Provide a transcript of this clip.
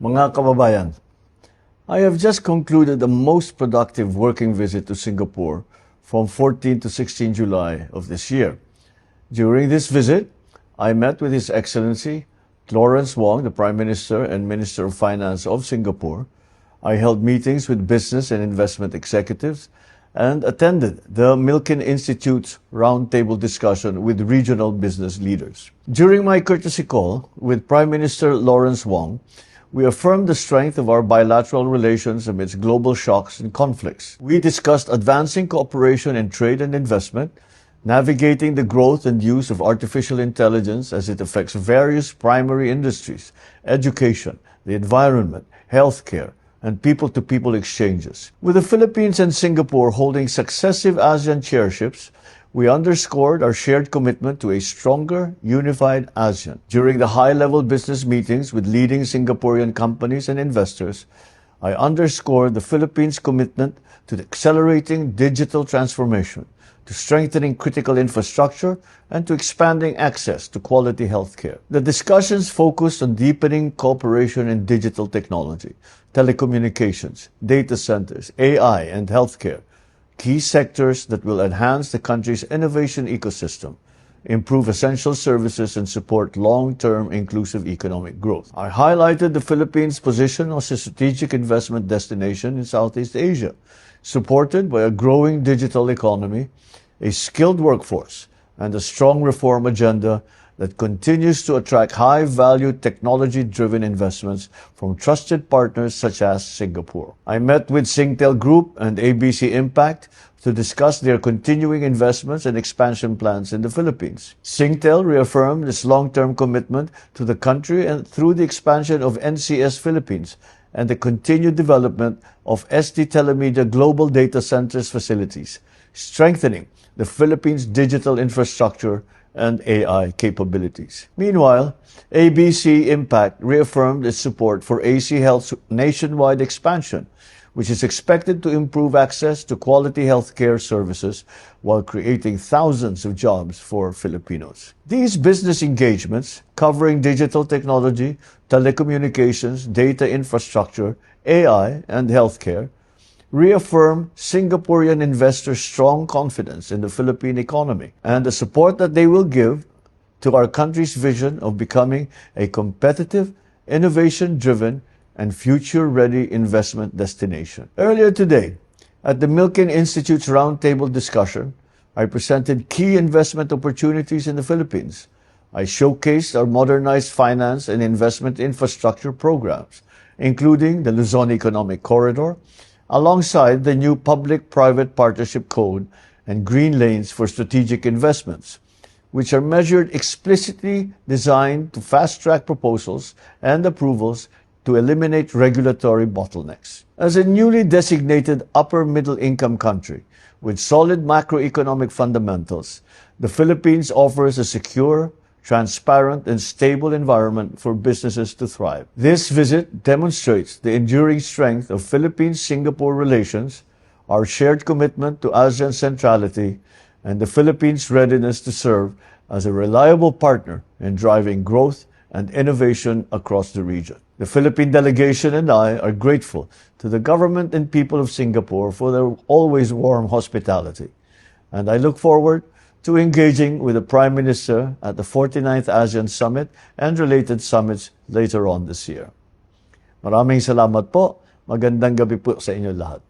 Mga kababayan, I have just concluded a most productive working visit to Singapore from 14 to 16 July of this year. During this visit, I met with His Excellency Lawrence Wong, the Prime Minister and Minister of Finance of Singapore. I held meetings with business and investment executives and attended the Milken Institute's roundtable discussion with regional business leaders. During my courtesy call with Prime Minister Lawrence Wong, we affirmed the strength of our bilateral relations amidst global shocks and conflicts. We discussed advancing cooperation in trade and investment, navigating the growth and use of artificial intelligence as it affects various primary industries, education, the environment, healthcare, and people-to-people exchanges. With the Philippines and Singapore holding successive ASEAN chairships, we underscored our shared commitment to a stronger, unified ASEAN. During the high-level business meetings with leading Singaporean companies and investors, I underscored the Philippines' commitment to accelerating digital transformation, to strengthening critical infrastructure, and to expanding access to quality healthcare. The discussions focused on deepening cooperation in digital technology, telecommunications, data centers, AI, and healthcare, key sectors that will enhance the country's innovation ecosystem, improve essential services, and support long-term inclusive economic growth. I highlighted the Philippines' position as a strategic investment destination in Southeast Asia, supported by a growing digital economy, a skilled workforce, and a strong reform agenda that continues to attract high-value technology-driven investments from trusted partners such as Singapore. I met with Singtel Group and ABC Impact to discuss their continuing investments and expansion plans in the Philippines. Singtel reaffirmed its long-term commitment to the country and through the expansion of NCS Philippines and the continued development of ST Telemedia Global Data Centers facilities, strengthening the Philippines' digital infrastructure and AI capabilities. Meanwhile, ABC Impact reaffirmed its support for AC Health's nationwide expansion, which is expected to improve access to quality healthcare services while creating thousands of jobs for Filipinos. These business engagements, covering digital technology, telecommunications, data infrastructure, AI, and healthcare, reaffirm Singaporean investors' strong confidence in the Philippine economy and the support that they will give to our country's vision of becoming a competitive, innovation-driven, and future-ready investment destination. Earlier today, at the Milken Institute's roundtable discussion, I presented key investment opportunities in the Philippines. I showcased our modernized finance and investment infrastructure programs, including the Luzon Economic Corridor, alongside the new Public-Private Partnership Code and Green Lanes for Strategic Investments, which are measured explicitly designed to fast-track proposals and approvals to eliminate regulatory bottlenecks. As a newly designated upper-middle-income country with solid macroeconomic fundamentals, the Philippines offers a secure, transparent, and stable environment for businesses to thrive. This visit demonstrates the enduring strength of Philippines-Singapore relations, our shared commitment to ASEAN centrality, and the Philippines' readiness to serve as a reliable partner in driving growth and innovation across the region. The Philippine delegation and I are grateful to the government and people of Singapore for their always warm hospitality, and I look forward to engaging with the Prime Minister at the 49th ASEAN Summit and related summits later on this year. Maraming salamat po. Magandang gabi po sa inyo lahat.